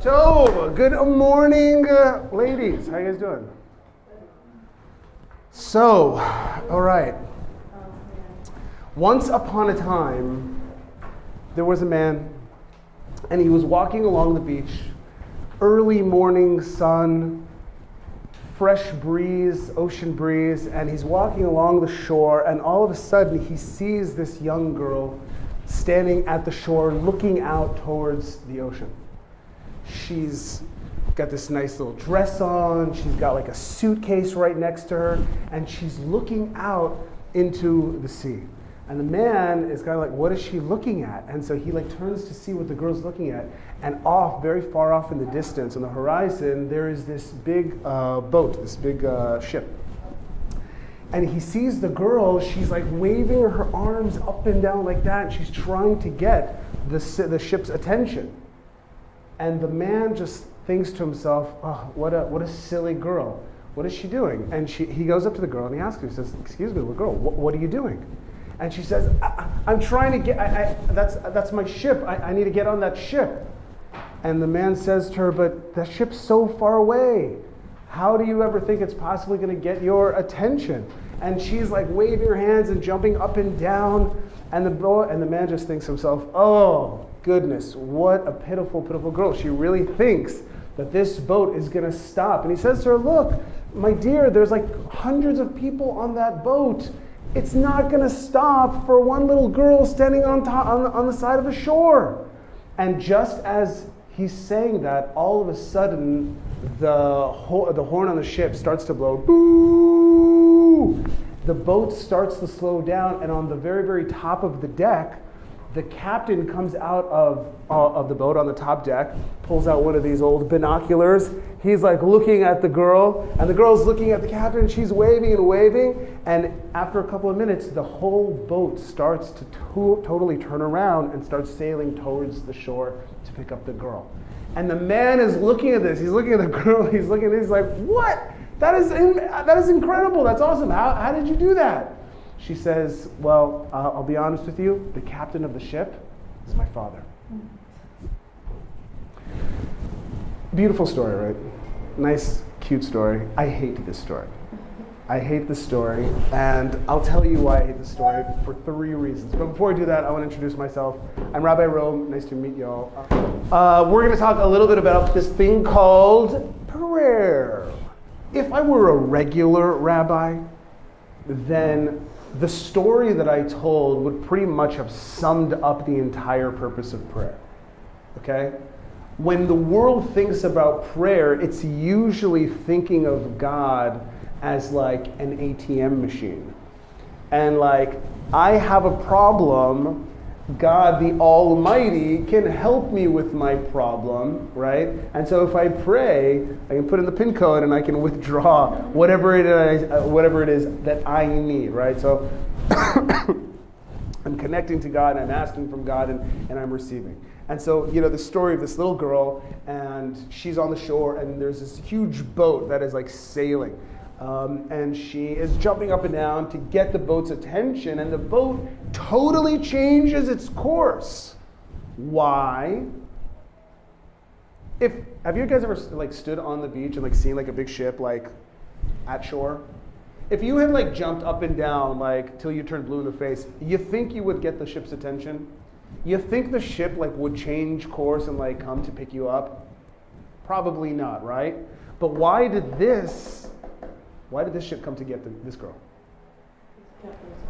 So, good morning, ladies. How you guys doing? So, all right. Once upon a time, there was a man, and he was walking along the beach, early morning sun, fresh breeze, ocean breeze, and he's walking along the shore, and all of a sudden he sees this young girl standing at the shore looking out towards the ocean. She's got this nice little dress on, she's got like a suitcase right next to her, and she's looking out into the sea. And the man is kind of like, what is she looking at? And so he turns to see what the girl's looking at, and very far off in the distance, on the horizon, there is this big boat, this big ship. And he sees the girl, she's waving her arms up and down like that, and she's trying to get the ship's attention. And the man just thinks to himself, oh, what a silly girl. What is she doing? And he goes up to the girl and he asks her, he says, excuse me, little girl, what are you doing? And she says, I'm trying to get, that's my ship. I need to get on that ship. And the man says to her, but that ship's so far away. How do you ever think it's possibly going to get your attention? And she's waving her hands and jumping up and down. And the man just thinks to himself, oh, goodness, what a pitiful, pitiful girl. She really thinks that this boat is going to stop. And he says to her, look, my dear, there's hundreds of people on that boat. It's not going to stop for one little girl standing on the side of the shore. And just as he's saying that, all of a sudden, the horn on the ship starts to blow. Boo! The boat starts to slow down, and on the very, very top of the deck, the captain comes out of the boat on the top deck, pulls out one of these old binoculars. He's looking at the girl, and the girl's looking at the captain, and she's waving and waving. And after a couple of minutes, the whole boat starts to totally turn around and starts sailing towards the shore to pick up the girl. And the man is looking at this. He's looking at the girl. He's looking at this. He's like, what? That is incredible. That's awesome. How did you do that? She says, well, I'll be honest with you, the captain of the ship is my father. Beautiful story, right? Nice, cute story. I hate this story. I hate this story, and I'll tell you why I hate this story for 3 reasons. But before I do that, I want to introduce myself. I'm Rabbi Rome. Nice to meet y'all. We're going to talk a little bit about this thing called prayer. If I were a regular rabbi, then the story that I told would pretty much have summed up the entire purpose of prayer, okay? When the world thinks about prayer, it's usually thinking of God as an ATM machine. And I have a problem, God the Almighty can help me with my problem, right? And so if I pray, I can put in the PIN code and I can withdraw whatever it is that I need, right? So I'm connecting to God, I'm asking from God, and I'm receiving. And so, the story of this little girl, and she's on the shore, and there's this huge boat that is sailing. And she is jumping up and down to get the boat's attention, and the boat totally changes its course. Why? Have you guys ever stood on the beach and seen a big ship at shore? If you had jumped up and down till you turned blue in the face, you think you would get the ship's attention? You think the ship would change course and come to pick you up? Probably not, right? But why did this ship come to get this girl?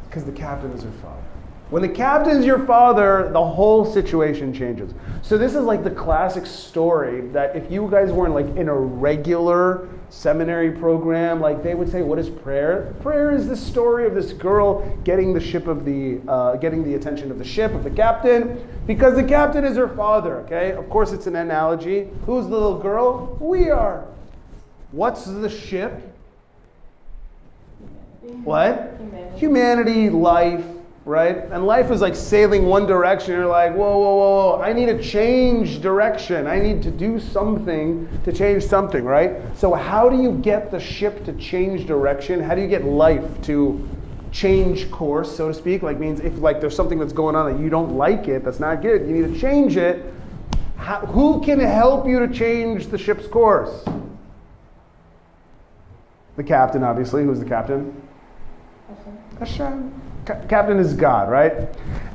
Because the captain is her father. When the captain is your father, the whole situation changes. So this is the classic story that if you guys weren't in a regular seminary program, they would say, what is prayer? Prayer is the story of this girl getting getting the attention of the ship, of the captain, because the captain is her father, okay? Of course it's an analogy. Who's the little girl? We are. What's the ship? What? Humanity, life, right? And life is sailing one direction. You're whoa, I need to change direction. I need to do something to change something, right? So how do you get the ship to change direction? How do you get life to change course, so to speak? Means if there's something that's going on that you don't like it, that's not good, you need to change it. Who can help you to change the ship's course? The captain, obviously. Who's the captain? Hashem. Captain is God, right?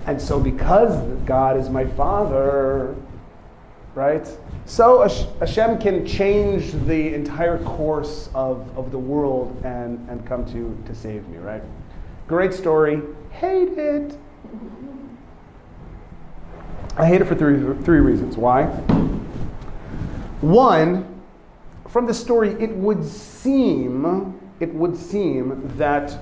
And so because God is my Father, right? So Hashem can change the entire course of the world and come to save me, right? Great story. Hate it. I hate it for three reasons. Why? One, from the story, it would seem that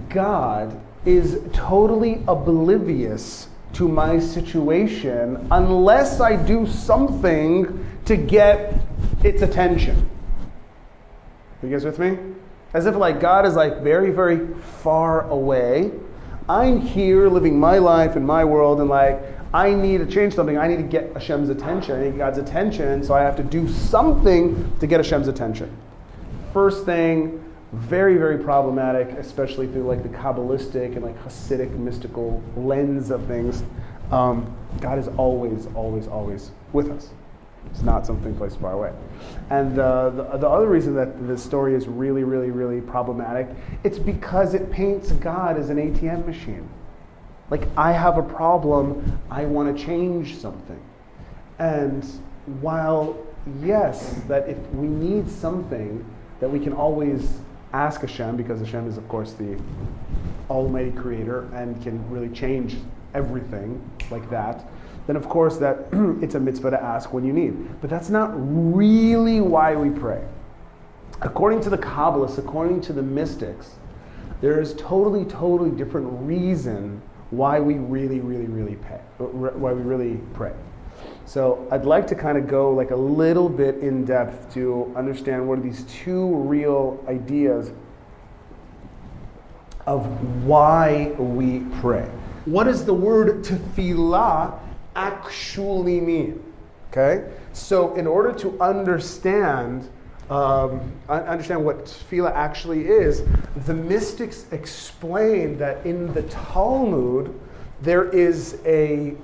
God is totally oblivious to my situation unless I do something to get its attention. You guys with me? As if like God is like very, very far away. I'm here living my life in my world, and like I need to change something. I need to get Hashem's attention. I need God's attention, so I have to do something to get Hashem's attention. First thing, very, very problematic, especially through like the Kabbalistic and like Chassidic mystical lens of things. God is always, always, always with us. It's not something placed far away. And the other reason that this story is really, really, really problematic, it's because it paints God as an ATM machine. Like, I have a problem, I want to change something. And while, yes, that if we need something, that we can always ask Hashem, because Hashem is, of course, the almighty creator and can really change everything like that, then of course that it's a mitzvah to ask when you need. But that's not really why we pray. According to the Kabbalists, according to the mystics, there is totally different reason why we really pray. So I'd like to kind of go like a little bit in depth to understand what are these two real ideas of why we pray. What does the word tefillah actually mean? Okay, so in order to understand what tefillah actually is, the mystics explain that in the Talmud there is a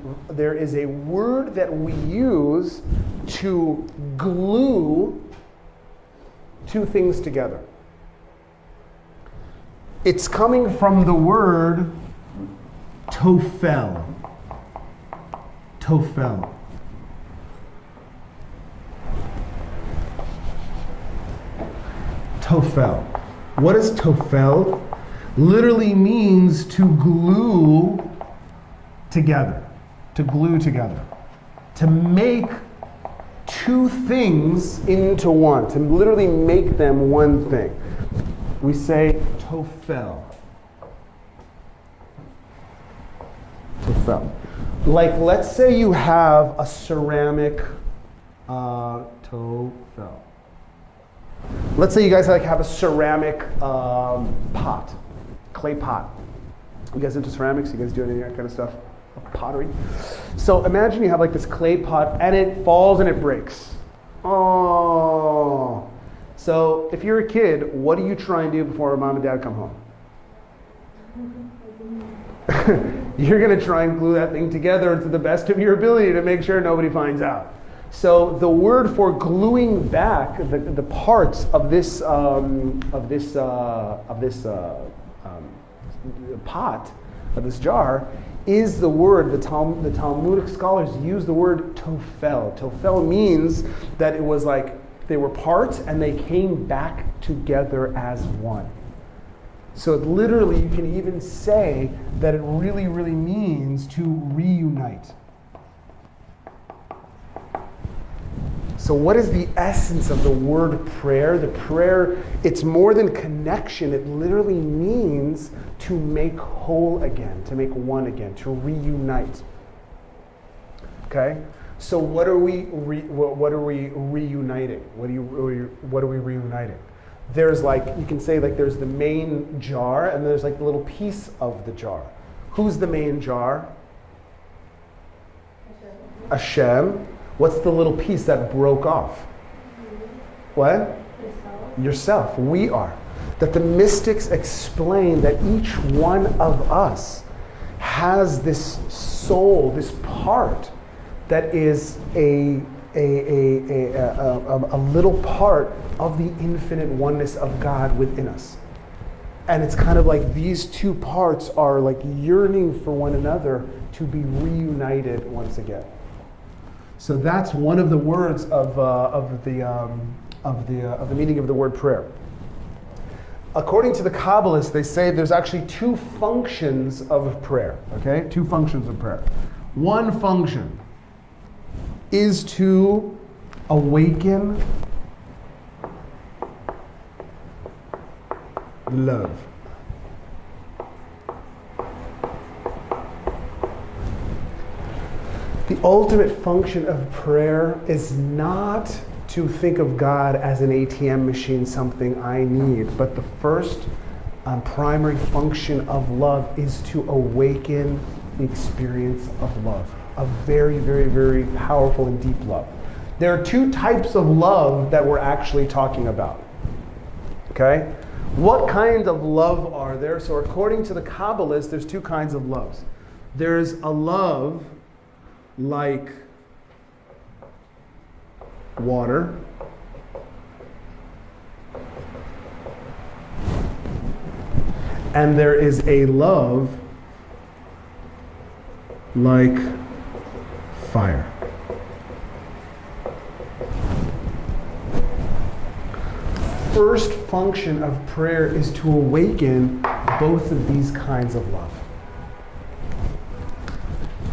word that we use to glue two things together. It's coming from the word tofel. Tofel. Tofel. What does tofel? Literally means to glue together. To glue together. To make two things into one. To literally make them one thing. We say tofel. Tofel. Like, let's say you have a ceramic tofel. Let's say you guys have a ceramic pot, clay pot. You guys into ceramics? You guys do any of that kind of stuff? Pottery? So imagine you have like this clay pot and it falls and it breaks. Oh. So if you're a kid, what do you try and do before mom and dad come home? You're going to try and glue that thing together to the best of your ability to make sure nobody finds out. So the word for gluing back the parts of this pot, of this jar, is the word, the Talmudic scholars use the word tofel. Tofel means that it was like they were parts and they came back together as one. So literally you can even say that it really means to reunite. So what is the essence of the word prayer? The prayer, it's more than connection. It literally means to make whole again, to make one again, to reunite. Okay? So what are we reuniting? What are we reuniting? There's like, you can say like there's the main jar and there's like the little piece of the jar. Who's the main jar? Hashem. What's the little piece that broke off? What? Yourself. We are. That the mystics explain that each one of us has this soul, this part that is a little part of the infinite oneness of God within us. And it's kind of like these two parts are like yearning for one another to be reunited once again. So that's one of the words of the meaning of the word prayer. According to the Kabbalists, they say there's actually two functions of prayer. Okay, two functions of prayer. One function is to awaken love. The ultimate function of prayer is not to think of God as an ATM machine, something I need, but the first primary function of love is to awaken the experience of love, a very, very, very powerful and deep love. There are two types of love that we're actually talking about. Okay? What kinds of love are there? So according to the Kabbalists, there's two kinds of loves. There's a love like water, and there is a love like fire. First function of prayer is to awaken both of these kinds of love.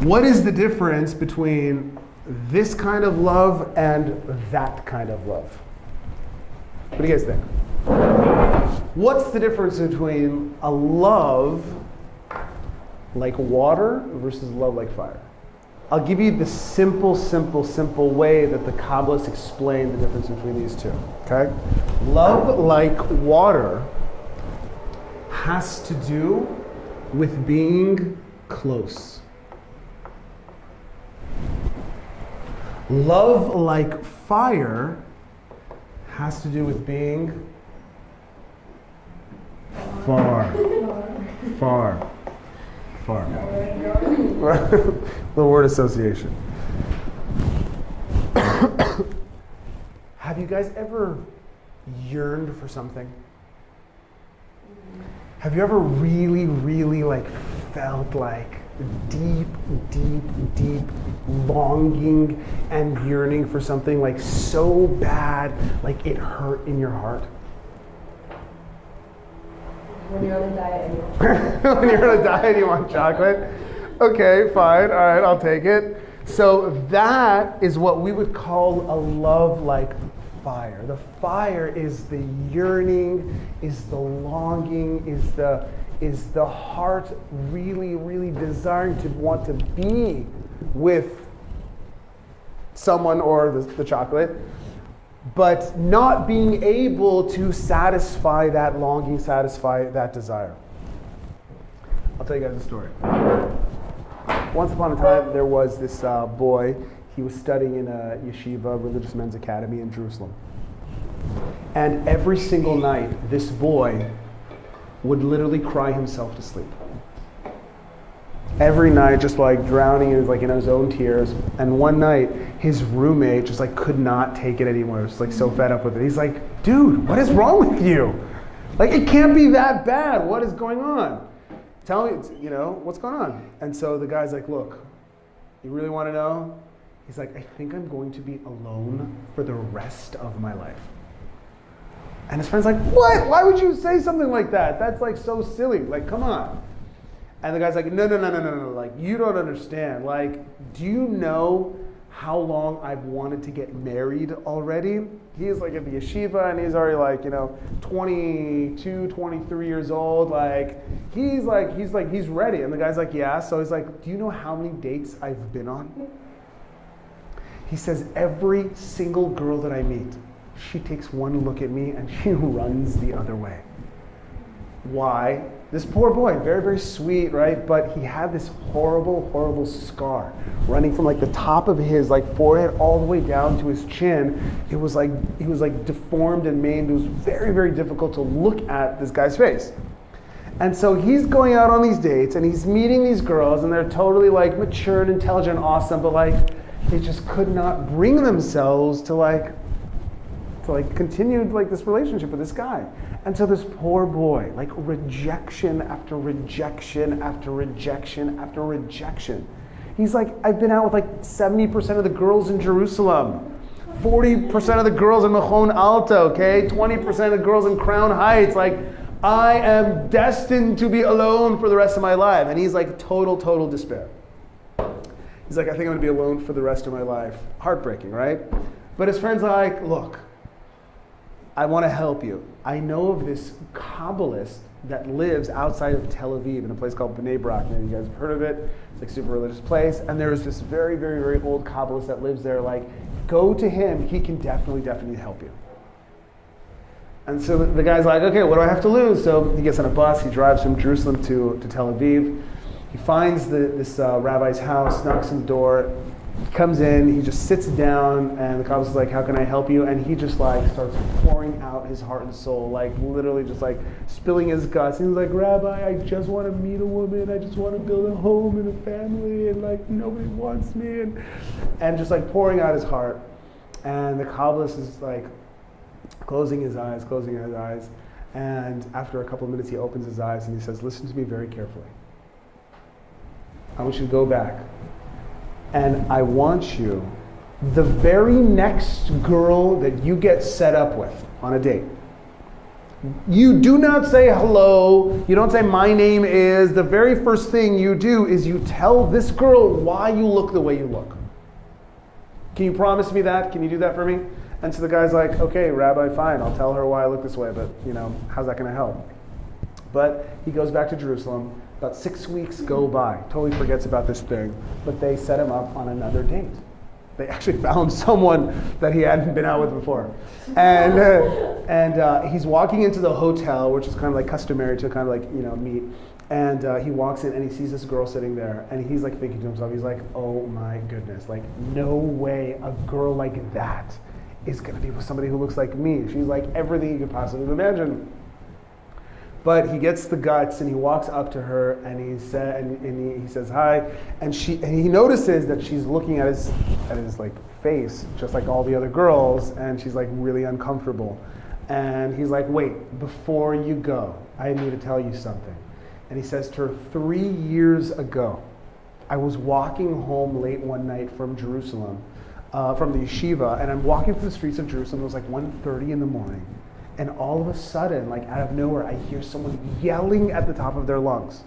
What is the difference between this kind of love and that kind of love? What do you guys think? What's the difference between a love like water versus love like fire? I'll give you the simple way that the Kabbalists explain the difference between these two. Okay? Love like water has to do with being close. Love like fire has to do with being far. The word association. Have you guys ever yearned for something? Have you ever really, really like felt like deep longing and yearning for something like so bad, like it hurt in your heart? When you're on a diet and you want chocolate. When you're on a diet and you want chocolate? Okay, fine, all right, I'll take it. So that is what we would call a love like fire. The fire is the yearning, is the longing, is the heart really, really desiring to want to be with someone or the chocolate, but not being able to satisfy that longing, satisfy that desire. I'll tell you guys a story. Once upon a time, there was this boy. He was studying in a yeshiva, religious men's academy in Jerusalem. And every single night, this boy would literally cry himself to sleep. Every night, just like drowning in his own tears. And one night, his roommate just like could not take it anymore. Just like so fed up with it. He's like, "Dude, what is wrong with you? Like, it can't be that bad. What is going on? Tell me, what's going on?" And so the guy's like, "Look, you really want to know?" He's like, "I think I'm going to be alone for the rest of my life." And his friend's like, "What? Why would you say something like that? That's like so silly. Like, come on." And the guy's like, no. Like, you don't understand. Like, do you know how long I've wanted to get married already? He's like at the yeshiva and he's already like, 22, 23 years old. Like, he's ready. And the guy's like, yeah. So he's like, do you know how many dates I've been on? He says, every single girl that I meet, she takes one look at me and she runs the other way. Why? This poor boy, very, very sweet, right? But he had this horrible, horrible scar running from like the top of his like forehead all the way down to his chin. It was like, he was like deformed and maimed. It was very, very difficult to look at this guy's face. And so he's going out on these dates and he's meeting these girls and they're totally like mature and intelligent and awesome, but like they just could not bring themselves to continue this relationship with this guy. And so this poor boy, rejection after rejection after rejection after rejection. He's like, I've been out with 70% of the girls in Jerusalem, 40% of the girls in Machon, Alta, okay? 20% of the girls in Crown Heights. I am destined to be alone for the rest of my life. And he's total despair. He's like, I think I'm gonna be alone for the rest of my life. Heartbreaking, right? But his friends are like, look, I wanna help you. I know of this Kabbalist that lives outside of Tel Aviv in a place called Bnei Brak. Maybe you guys have heard of it. It's a super religious place. And there's this very, very, very old Kabbalist that lives there. Go to him. He can definitely help you. And so the guy's like, okay, what do I have to lose? So he gets on a bus. He drives from Jerusalem to Tel Aviv. He finds this rabbi's house, knocks on the door. He comes in, he just sits down, and the Kabbalist is like, how can I help you? And he just starts pouring out his heart and soul, literally just spilling his guts. He's like, Rabbi, I just want to meet a woman. I just want to build a home and a family, and nobody wants me, and just pouring out his heart. And the Kabbalist is closing his eyes, and after a couple of minutes he opens his eyes and he says, listen to me very carefully. I want you to go back. And I want you, the very next girl that you get set up with on a date, you do not say hello, you don't say my name is, the very first thing you do is you tell this girl why you look the way you look. Can you promise me that? Can you do that for me? And so the guy's like, okay, Rabbi, fine, I'll tell her why I look this way, but how's that gonna help? But he goes back to Jerusalem. About 6 weeks go by, totally forgets about this thing, but they set him up on another date. They actually found someone that he hadn't been out with before. And he's walking into the hotel, which is kind of customary to meet. And he walks in and he sees this girl sitting there, and he's thinking to himself, he's like, oh my goodness, no way a girl like that is gonna be with somebody who looks like me. She's everything you could possibly imagine. But he gets the guts and he walks up to her and he says hi, and he notices that she's looking at his face just like all the other girls, and she's really uncomfortable. And he's like, wait, before you go, I need to tell you something. And he says to her, 3 years ago, I was walking home late one night from Jerusalem, from the yeshiva, and I'm walking through the streets of Jerusalem. It was 1:30 in the morning. And all of a sudden, out of nowhere, I hear someone yelling at the top of their lungs.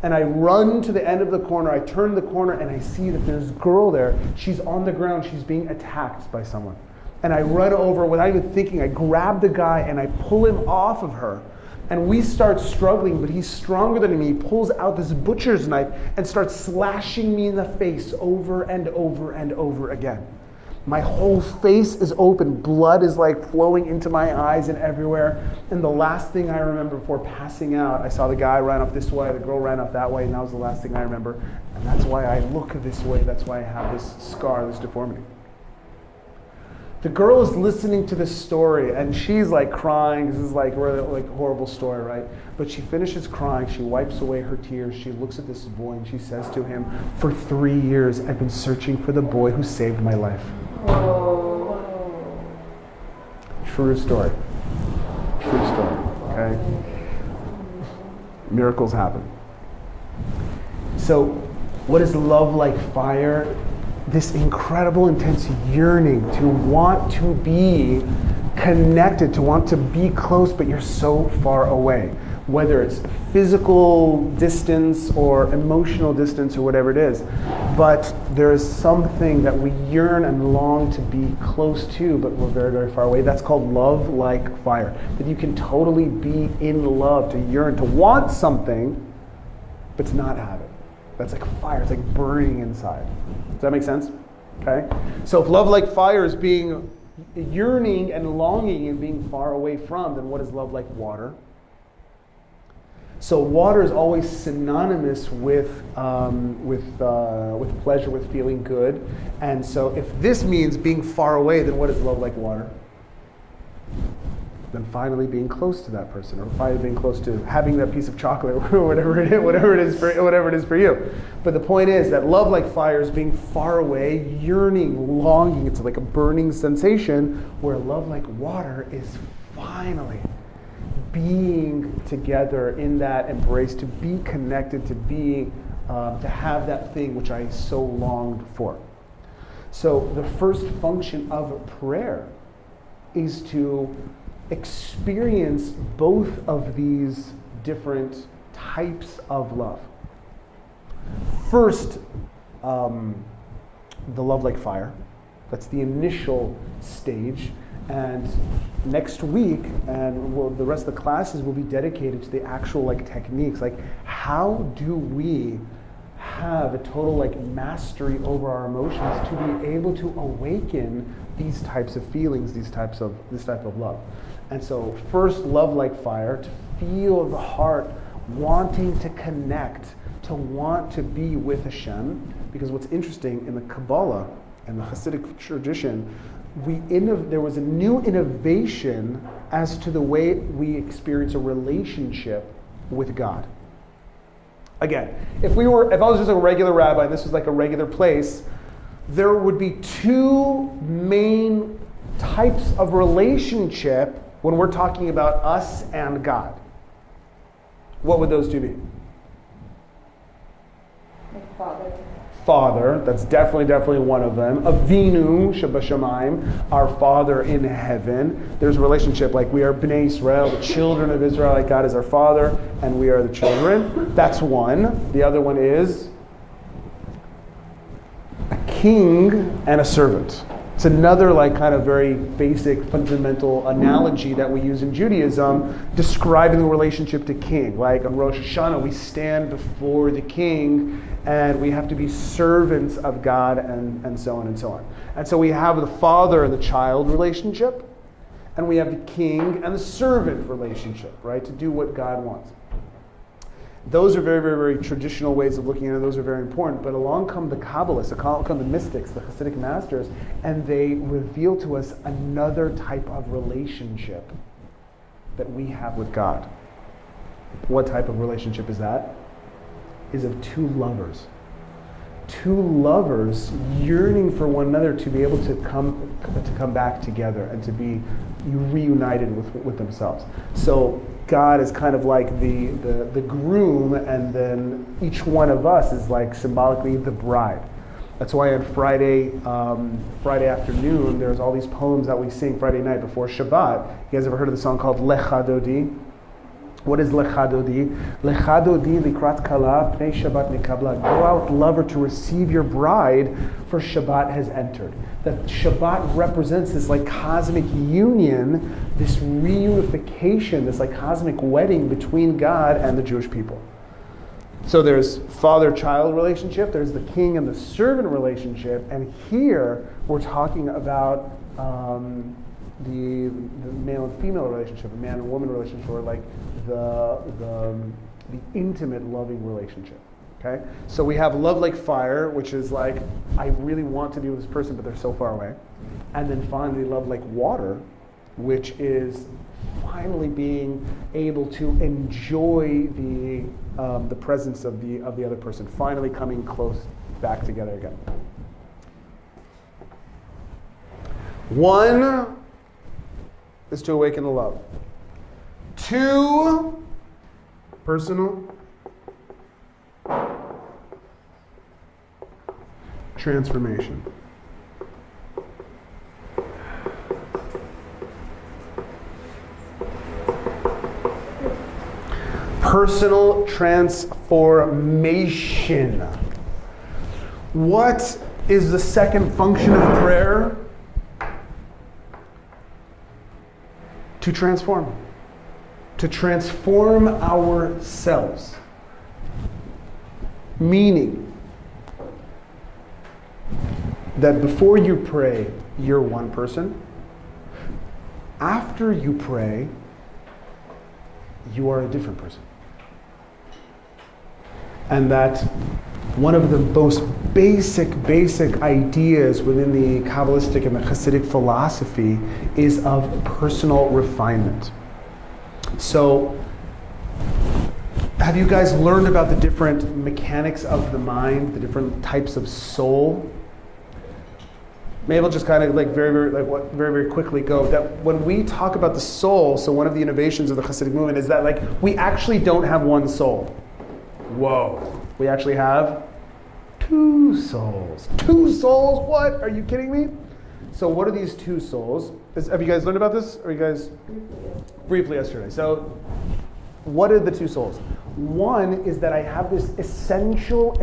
And I run to the end of the corner, I turn the corner, and I see that there's a girl there. She's on the ground, she's being attacked by someone. And I run over, without even thinking, I grab the guy and I pull him off of her. And we start struggling, but he's stronger than me. He pulls out this butcher's knife and starts slashing me in the face over and over and over again. My whole face is open. Blood is flowing into my eyes and everywhere. And the last thing I remember before passing out, I saw the guy run up this way, the girl ran up that way, and that was the last thing I remember. And that's why I look this way. That's why I have this scar, this deformity. The girl is listening to this story, and she's crying. This is really horrible story, right? But she finishes crying. She wipes away her tears. She looks at this boy and she says to him, for 3 years, I've been searching for the boy who saved my life. Oh. True story. True story, okay? Miracles happen. So, what is love like fire? This incredible, intense yearning to want to be connected, to want to be close, but you're so far away. Whether it's physical distance or emotional distance or whatever it is. But there is something that we yearn and long to be close to, but we're very, very far away. That's called love like fire. That you can totally be in love, to yearn, to want something, but to not have it. That's like fire, it's like burning inside. Does that make sense? Okay? So if love like fire is being yearning and longing and being far away from, then what is love like water? So water is always synonymous with pleasure, with feeling good. And so if this means being far away, then what is love like water? than finally being close to that person, or finally being close to having that piece of chocolate, or whatever it is for you. But the point is that love like fire is being far away, yearning, longing. It's like a burning sensation, where love like water is finally being together in that embrace, to be connected, to have that thing which I so longed for. So the first function of prayer is to experience both of these different types of love. First, the love like fire. That's the initial stage. And next week, and the rest of the classes will be dedicated to the actual techniques. How do we have a total mastery over our emotions to be able to awaken these types of feelings, this type of love. And so first, love like fire, to feel the heart wanting to connect, to want to be with Hashem. Because what's interesting in the Kabbalah and the Hasidic tradition, there was a new innovation as to the way we experience a relationship with God. Again, if I was just a regular rabbi and this was a regular place, there would be two main types of relationship when we're talking about us and God. What would those two be? Father. Father, that's definitely one of them. Avinu Shebashamayim, our Father in heaven. There's a relationship we are Bnei Israel, the children of Israel, God is our Father, and we are the children. That's one. The other one is a king and a servant. It's another kind of very basic, fundamental analogy that we use in Judaism, describing the relationship to king. On Rosh Hashanah, we stand before the king, and we have to be servants of God, and so on and so on. And so we have the father and the child relationship, and we have the king and the servant relationship, right? To do what God wants. Those are very, very, very traditional ways of looking at it. Those are very important. But along come the Kabbalists, along come the mystics, the Hasidic masters, and they reveal to us another type of relationship that we have with God. What type of relationship is that? Is of two lovers. Two lovers yearning for one another to be able to come back together and to be reunited with themselves. So God is kind of like the groom, and then each one of us is symbolically the bride. That's why on Friday afternoon, there's all these poems that we sing Friday night before Shabbat. You guys ever heard of the song called Lecha Dodi? What is Lecha Dodi? Lecha Dodi likrat kala pnei Shabbat nikabla. Go out, lover, to receive your bride, for Shabbat has entered. That Shabbat represents this cosmic union, this reunification, this cosmic wedding between God and the Jewish people. So there's father-child relationship, there's the king and the servant relationship, and here we're talking about the male and female relationship, a man and woman relationship, or the intimate loving relationship. Okay? So we have love like fire, which is I really want to be with this person, but they're so far away. And then finally love like water, which is finally being able to enjoy the presence of the other person, finally coming close back together again. One is to awaken the love. Two, personal transformation. Personal transformation. What is the second function of prayer? To transform. To transform ourselves. Meaning that before you pray, you're one person. After you pray, you are a different person. And that one of the most basic ideas within the Kabbalistic and the Chassidic philosophy is of personal refinement. So, have you guys learned about the different mechanics of the mind, the different types of soul? Maybe I'll just kind of very quickly go that when we talk about the soul, so one of the innovations of the Chassidic movement is that we actually don't have one soul. Whoa. We actually have two souls. Two souls? What? Are you kidding me? So what are these two souls? Have you guys learned about this? Or you guys? Briefly yesterday. So what are the two souls? One is that I have this essential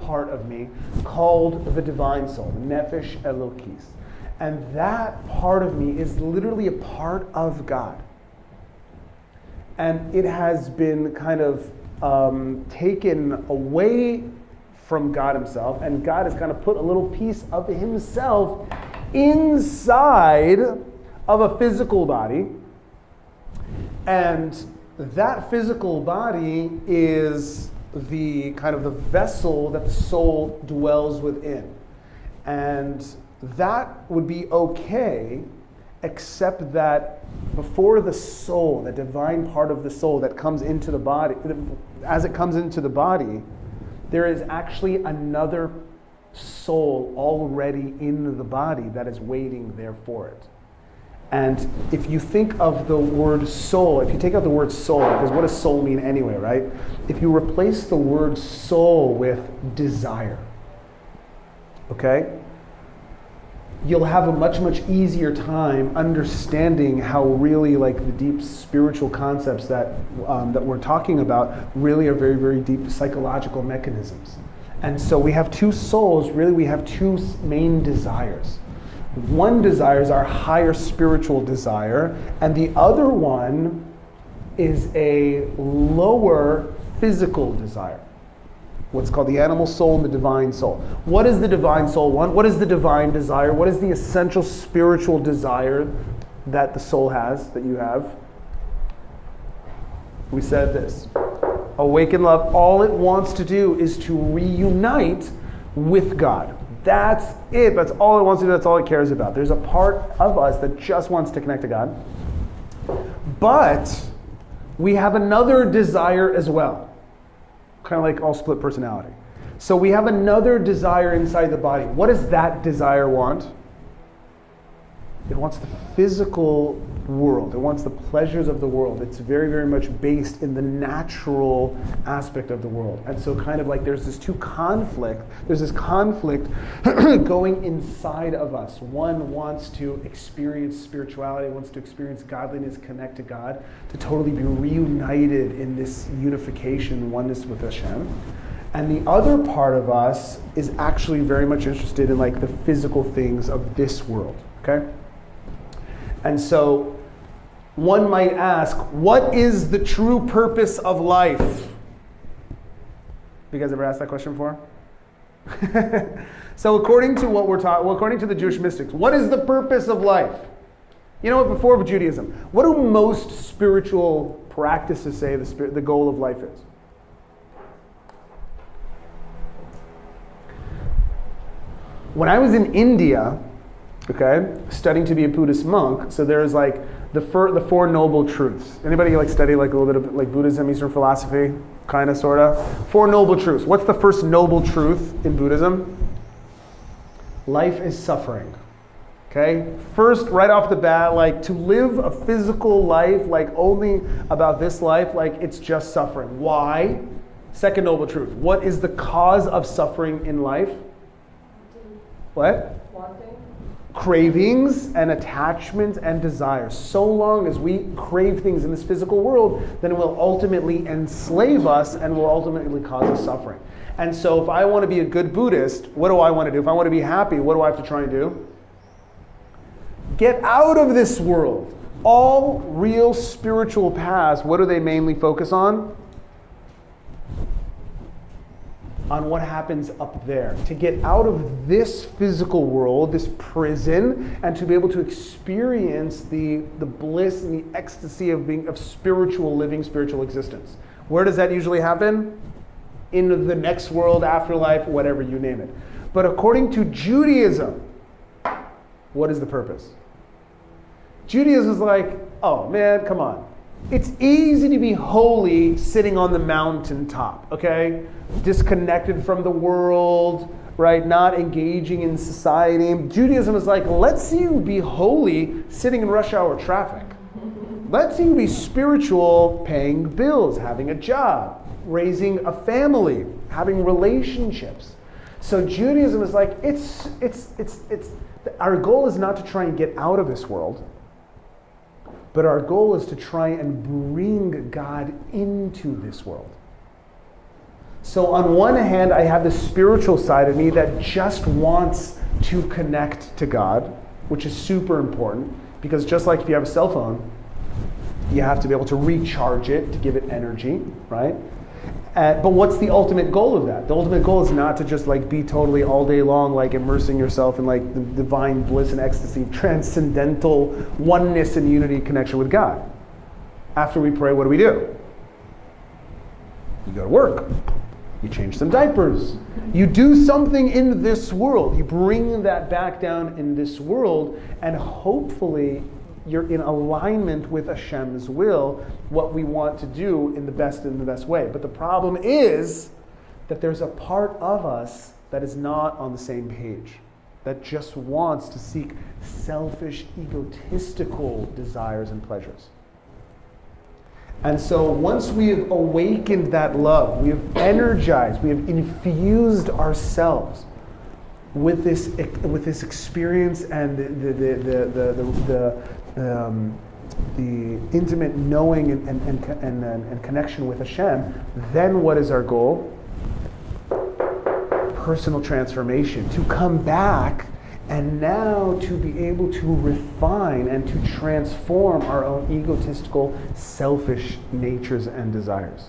part of me called the divine soul, Nefesh Elokis. And that part of me is literally a part of God. And it has been kind of taken away from God himself, and God has kind of put a little piece of himself inside of a physical body. And that physical body is the kind of the vessel that the soul dwells within. And that would be okay, except that before the soul, the divine part of the soul that comes into the body, as it comes into the body, there is actually another soul already in the body that is waiting there for it. And if you think of the word soul, if you take out the word soul, because what does soul mean anyway, right? If you replace the word soul with desire, okay? You'll have a much easier time understanding how really the deep spiritual concepts that we're talking about really are very deep psychological mechanisms. And so we have two souls, really we have two main desires. One desire is our higher spiritual desire, and the other one is a lower physical desire. What's called the animal soul and the divine soul. What is the divine soul want? What is the divine desire? What is the essential spiritual desire that the soul has, that you have? We said this. Awaken love, all it wants to do is to reunite with God. That's it. That's all it wants to do. That's all it cares about. There's a part of us that just wants to connect to God. But we have another desire as well. Kind of like all split personality. So we have another desire inside the body. What does that desire want? It wants the physical world. It wants the pleasures of the world. It's very much based in the natural aspect of the world. And so kind of there's this conflict going inside of us. One wants to experience spirituality, wants to experience godliness, connect to God, to totally be reunited in this unification, oneness with Hashem. And the other part of us is actually very much interested in the physical things of this world, okay? And so one might ask, what is the true purpose of life? You guys ever asked that question before? So according to what we're taught, according to the Jewish mystics, what is the purpose of life? You know what, before Judaism, what do most spiritual practices say the goal of life is? When I was in India, okay, studying to be a Buddhist monk, so there's the Four Noble Truths. Anybody study a little bit of Buddhism, Eastern philosophy, kind of, sort of? Four Noble Truths. What's the first noble truth in Buddhism? Life is suffering. Okay? First, right off the bat, to live a physical life, only about this life, it's just suffering. Why? Second noble truth. What is the cause of suffering in life? What? Wanting. Cravings and attachments and desires. So long as we crave things in this physical world, then it will ultimately enslave us and will ultimately cause us suffering. And so if I want to be a good Buddhist, what do I want to do? If I want to be happy, what do I have to try and do? Get out of this world. All real spiritual paths, what do they mainly focus on? On what happens up there. To get out of this physical world, this prison, and to be able to experience the bliss and the ecstasy of spiritual living, spiritual existence. Where does that usually happen? in the next world, afterlife, whatever you name it. But according to Judaism, what is the purpose? Judaism is like, oh man, come on. It's easy to be holy sitting on the mountaintop, okay? Disconnected from the world, right? Not engaging in society. Judaism is like, let's see you be holy sitting in rush hour traffic. Let's see you be spiritual, paying bills, having a job, raising a family, having relationships. So Judaism is like, our goal is not to try and get out of this world, but our goal is to try and bring God into this world. So on one hand, I have the spiritual side of me that just wants to connect to God, which is super important, because just like if you have a cell phone, you have to be able to recharge it to give it energy, right? But what's the ultimate goal of that? The ultimate goal is not to just like be totally all day long, like immersing yourself in like the divine bliss and ecstasy, transcendental oneness and unity connection with God. After we pray, what do? You go to work. You change some diapers. You do something in this world. You bring that back down in this world, and hopefully you're in alignment with Hashem's will, what we want to do in the best way. But the problem is that there's a part of us that is not on the same page, that just wants to seek selfish, egotistical desires and pleasures. And so once we have awakened that love, we have energized, we have infused ourselves with this experience and the intimate knowing and connection with Hashem, then what is our goal? Personal transformation, to come back and now to be able to refine and to transform our own egotistical, selfish natures and desires.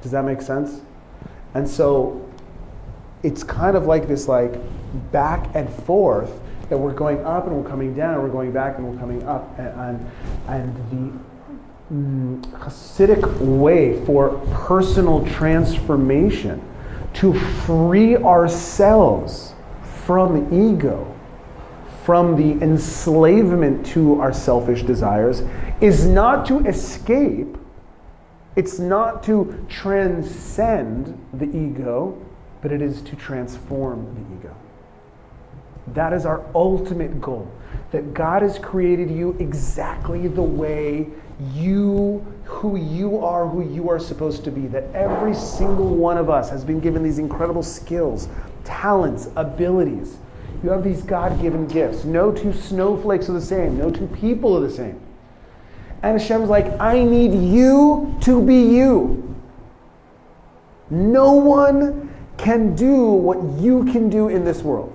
Does that make sense? And so it's kind of like this like back and forth, that we're going up and we're coming down, we're going back and we're coming up. And the Hasidic way for personal transformation, to free ourselves from ego, from the enslavement to our selfish desires, is not to escape, it's not to transcend the ego, but it is to transform the ego. That is our ultimate goal. That God has created you exactly the way who you are supposed to be. That every single one of us has been given these incredible skills, talents, abilities. You have these God-given gifts. No two snowflakes are the same. No two people are the same. And Hashem's like, I need you to be you. No one can do what you can do in this world.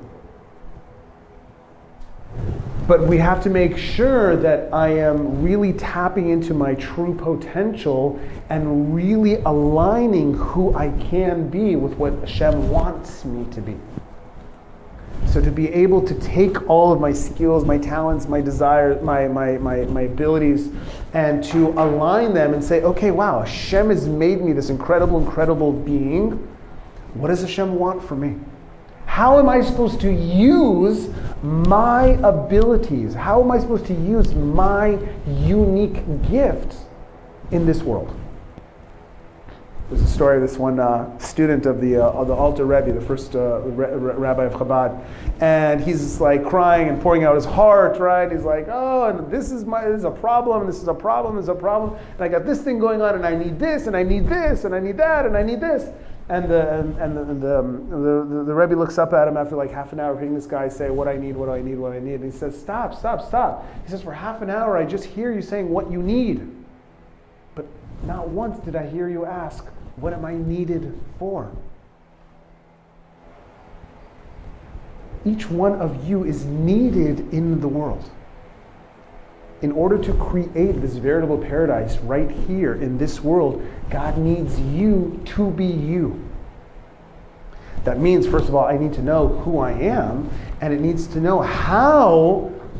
But we have to make sure that I am really tapping into my true potential and really aligning who I can be with what Hashem wants me to be. So to be able to take all of my skills, my talents, my desires, my abilities, and to align them and say, okay, wow, Hashem has made me this incredible being. What does Hashem want from me? How am I supposed to use my abilities? How am I supposed to use my unique gift in this world? There's a story of this one student of the Alta Rebbe, the first rabbi of Chabad, and he's just like crying and pouring out his heart, right? He's like, oh, and this is a problem, this is a problem, and I got this thing going on, and I need this, and I need this, and I need that, and I need this. And the Rebbe looks up at him after like half an hour of hearing this guy say, what I need. And he says, stop. He says, for half an hour I just hear you saying what you need. But not once did I hear you ask, what am I needed for? Each one of you is needed in the world. In order to create this veritable paradise right here in this world, God needs you to be you. That means, first of all, I need to know who I am, and it needs to know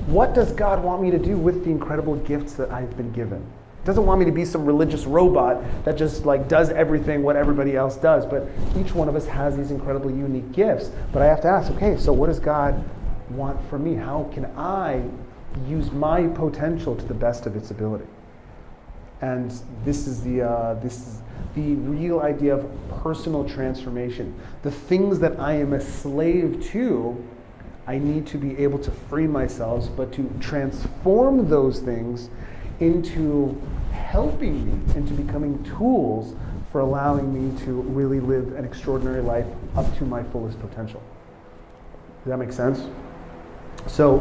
what does God want me to do with the incredible gifts that I've been given? It doesn't want me to be some religious robot that just like does everything what everybody else does. But each one of us has these incredibly unique gifts. But I have to ask, okay, so what does God want from me? How can I use my potential to the best of its ability? And this is the real idea of personal transformation. The things that I am a slave to, I need to be able to free myself, but to transform those things into helping me, into becoming tools for allowing me to really live an extraordinary life up to my fullest potential. Does that make sense? So,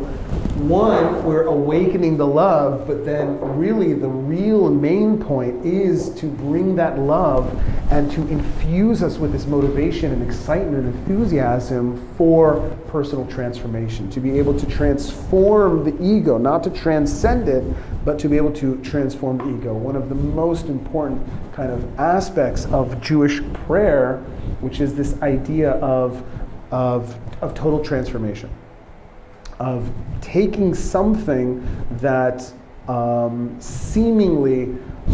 one, we're awakening the love, but then really the real main point is to bring that love and to infuse us with this motivation and excitement and enthusiasm for personal transformation, to be able to transform the ego, not to transcend it, but to be able to transform the ego. One of the most important kind of aspects of Jewish prayer, which is this idea of total transformation. Of taking something that seemingly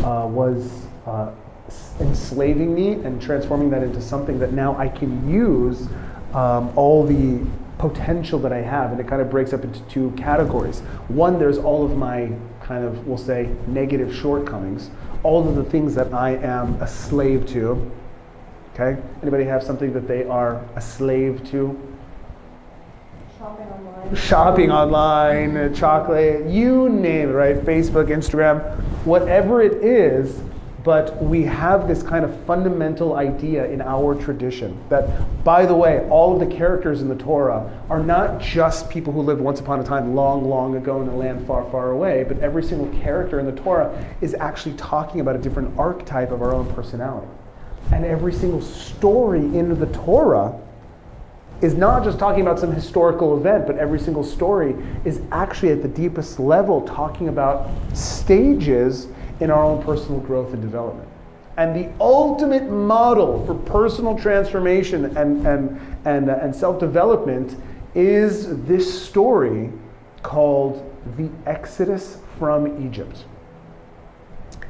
was enslaving me and transforming that into something that now I can use all the potential that I have. And it kind of breaks up into two categories. One, there's all of my kind of, we'll say, negative shortcomings, all of the things that I am a slave to. Okay? Anybody have something that they are a slave to? Shopping online, chocolate, you name it, right? Facebook, Instagram, whatever it is, but we have this kind of fundamental idea in our tradition that, by the way, all of the characters in the Torah are not just people who lived once upon a time long, long ago in a land far, far away, but every single character in the Torah is actually talking about a different archetype of our own personality. And every single story in the Torah is not just talking about some historical event, but every single story is actually at the deepest level talking about stages in our own personal growth and development. And the ultimate model for personal transformation and self-development is this story called the Exodus from Egypt.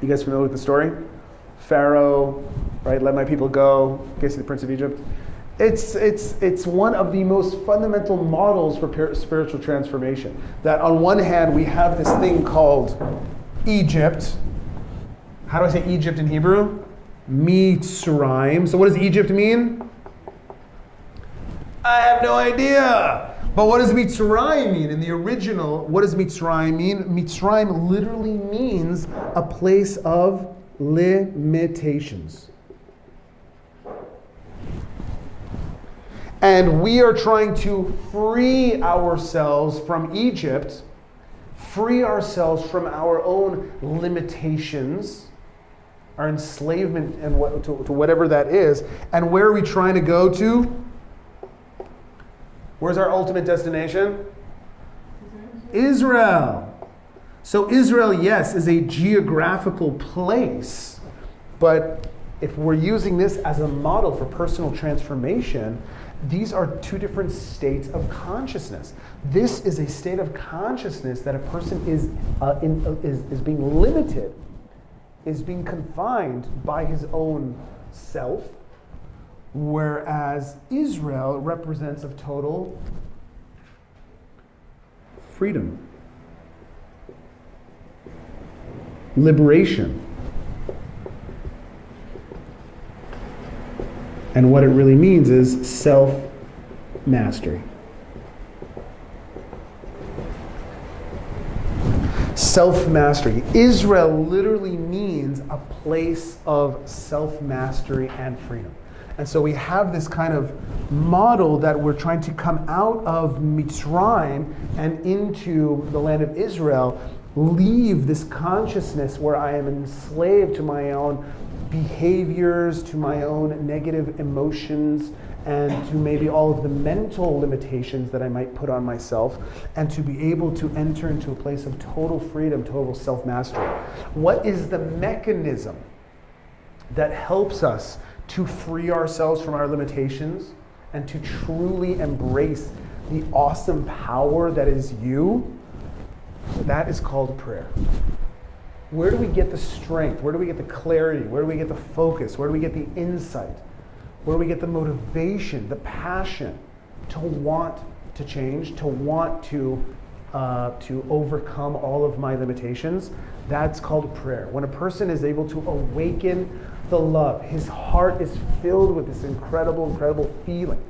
You guys familiar with the story? Pharaoh, right, let my people go, Casey the Prince of Egypt. It's one of the most fundamental models for spiritual transformation. That on one hand, we have this thing called Egypt. How do I say Egypt in Hebrew? Mitzrayim. So what does Egypt mean? I have no idea. But what does Mitzrayim mean? In the original, what does Mitzrayim mean? Mitzrayim literally means a place of limitations. And we are trying to free ourselves from Egypt, free ourselves from our own limitations, our enslavement and to whatever that is. And where are we trying to go to? Where's our ultimate destination? Israel. So Israel, yes, is a geographical place, but if we're using this as a model for personal transformation, these are two different states of consciousness. This is a state of consciousness that a person is being limited, is being confined by his own self, whereas Israel represents of total freedom, liberation. And what it really means is self-mastery. Self-mastery. Israel literally means a place of self-mastery and freedom. And so we have this kind of model that we're trying to come out of Mitzrayim and into the land of Israel, leave this consciousness where I am enslaved to my own behaviors, to my own negative emotions, and to maybe all of the mental limitations that I might put on myself, and to be able to enter into a place of total freedom, total self-mastery. What is the mechanism that helps us to free ourselves from our limitations and to truly embrace the awesome power that is you? That is called prayer. Where do we get the strength? Where do we get the clarity? Where do we get the focus? Where do we get the insight? Where do we get the motivation, the passion to want to change, to want to overcome all of my limitations? That's called prayer. When a person is able to awaken the love, his heart is filled with this incredible, incredible feeling,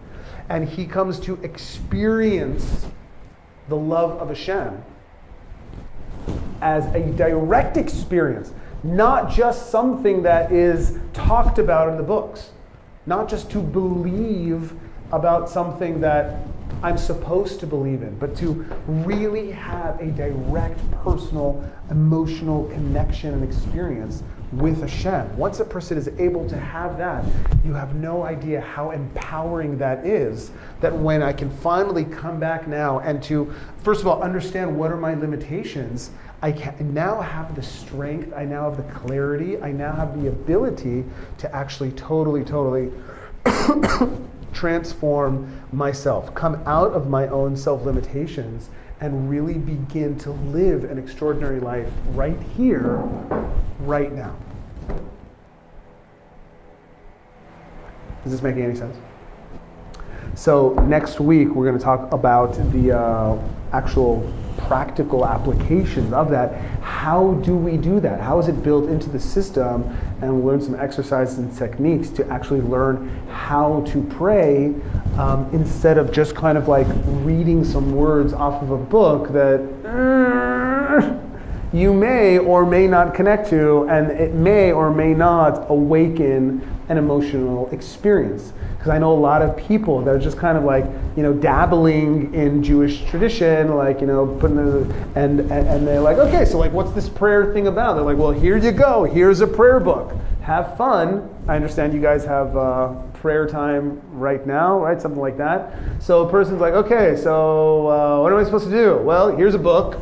and he comes to experience the love of Hashem as a direct experience, not just something that is talked about in the books, not just to believe about something that I'm supposed to believe in, but to really have a direct, personal, emotional connection and experience with Hashem. Once a person is able to have that, you have no idea how empowering that is, that when I can finally come back now and to, first of all, understand what are my limitations, I can now have the strength, I now have the clarity, I now have the ability to actually totally transform myself, come out of my own self-limitations, and really begin to live an extraordinary life right here, right now. Is this making any sense? So next week we're going to talk about the actual practical applications of that. How do we do that? How is it built into the system? And we'll learn some exercises and techniques to actually learn how to pray instead of just kind of like reading some words off of a book that you may or may not connect to, and it may or may not awaken an emotional experience. Because I know a lot of people that are just kind of like, dabbling in Jewish tradition, like, and they're like, okay, so like, what's this prayer thing about? They're like, well, here you go. Here's a prayer book. Have fun. I understand you guys have prayer time right now, right? Something like that. So a person's like, okay, so what am I supposed to do? Well, here's a book,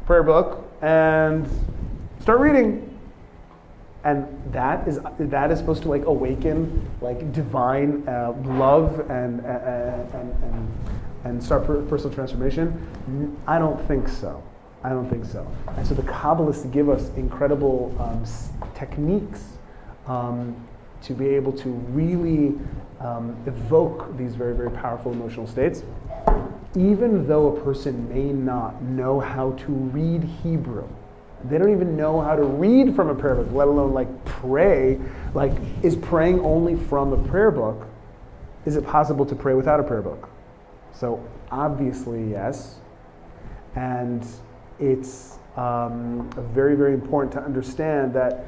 prayer book, and start reading. And that is supposed to like awaken like divine love and start personal transformation. I don't think so. And so the Kabbalists give us incredible techniques to be able to really evoke these very, very powerful emotional states. Even though a person may not know how to read Hebrew, they don't even know how to read from a prayer book, let alone like pray. Like, is praying only from a prayer book? Is it possible to pray without a prayer book? So obviously yes. And it's very, very important to understand that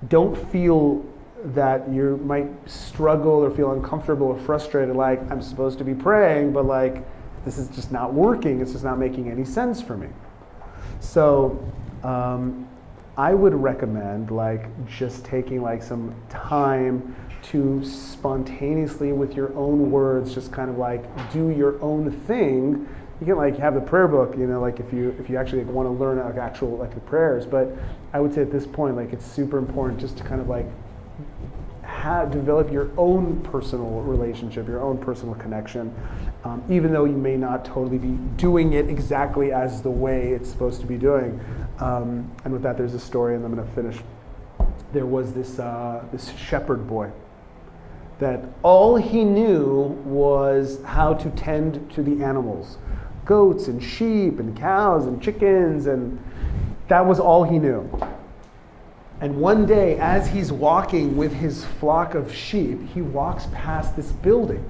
don't feel that you might struggle or feel uncomfortable or frustrated, like I'm supposed to be praying, but like this is just not working, it's just not making any sense for me. So I would recommend like just taking like some time to spontaneously with your own words just kind of like do your own thing. You can like have the prayer book, like if you actually want to learn like actual like the prayers, but I would say at this point like it's super important just to kind of like develop your own personal relationship, your own personal connection, even though you may not totally be doing it exactly as the way it's supposed to be doing. And with that, there's a story, and I'm going to finish. There was this shepherd boy that all he knew was how to tend to the animals, goats and sheep and cows and chickens, and that was all he knew. And one day, as he's walking with his flock of sheep, he walks past this building.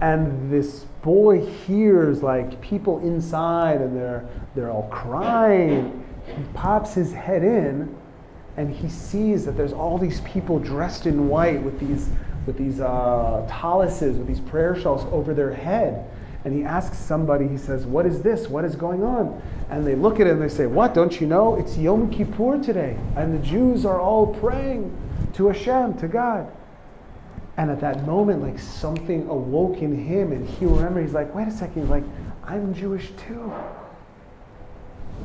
And this boy hears like people inside, and they're all crying. He pops his head in, and he sees that there's all these people dressed in white with these taluses, with these prayer shawls over their head. And he asks somebody, he says, "What is this? What is going on?" And they look at it and they say, "What, don't you know? It's Yom Kippur today. And the Jews are all praying to Hashem, to God." And at that moment, like something awoke in him, and he remembered, he's like, wait a second, he's like, I'm Jewish too.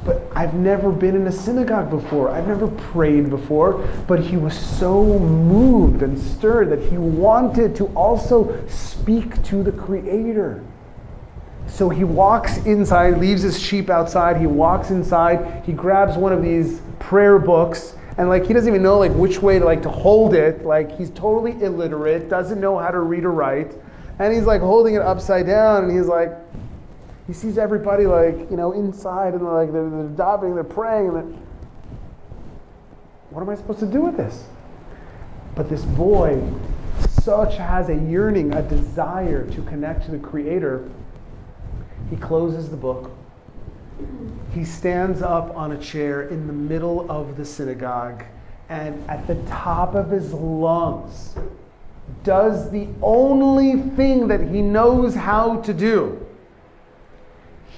But I've never been in a synagogue before. I've never prayed before. But he was so moved and stirred that he wanted to also speak to the Creator. So he walks inside, leaves his sheep outside, he walks inside, he grabs one of these prayer books, and like he doesn't even know like which way to like to hold it. Like he's totally illiterate, doesn't know how to read or write, and he's like holding it upside down, and he's like, he sees everybody like, you know, inside, and like they're davening, they're praying, and what am I supposed to do with this? But this boy such has a yearning, a desire to connect to the Creator. He closes the book. He stands up on a chair in the middle of the synagogue, and at the top of his lungs does the only thing that he knows how to do.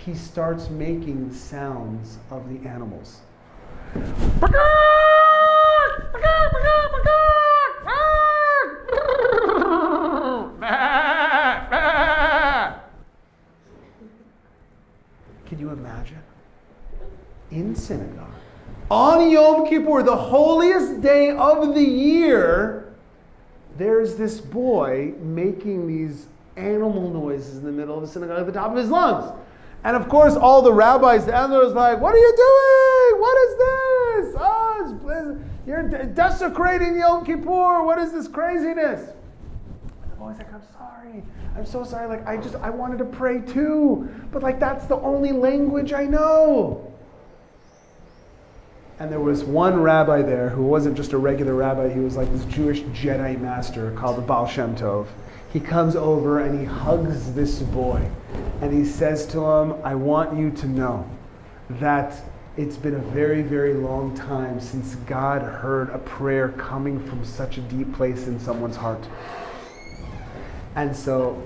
He starts making the sounds of the animals. Can you imagine? In synagogue, on Yom Kippur, the holiest day of the year, there's this boy making these animal noises in the middle of the synagogue at the top of his lungs. And of course, all the rabbis, the elders, like, what are you doing? What is this? Oh, you're desecrating Yom Kippur. What is this craziness? And the boy's like, I'm sorry. I'm so sorry. Like, I wanted to pray too. But like, that's the only language I know. And there was one rabbi there who wasn't just a regular rabbi. He was like this Jewish Jedi master called the Baal Shem Tov. He comes over and he hugs this boy. And he says to him, I want you to know that it's been a very, very long time since God heard a prayer coming from such a deep place in someone's heart. And so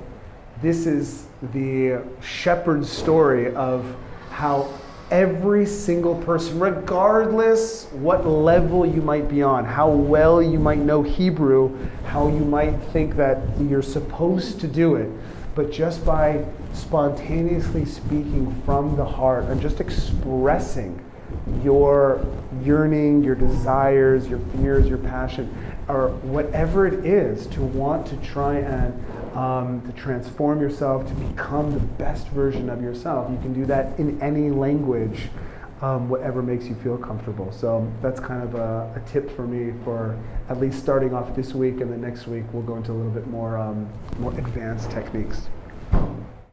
this is the shepherd's story of how every single person, regardless what level you might be on, how well you might know Hebrew, how you might think that you're supposed to do it, but just by spontaneously speaking from the heart and just expressing your yearning, your desires, your fears, your passion, or whatever it is to want to try and to transform yourself, to become the best version of yourself. You can do that in any language, whatever makes you feel comfortable. So that's kind of a tip for me for at least starting off this week, and then next week we'll go into a little bit more advanced techniques.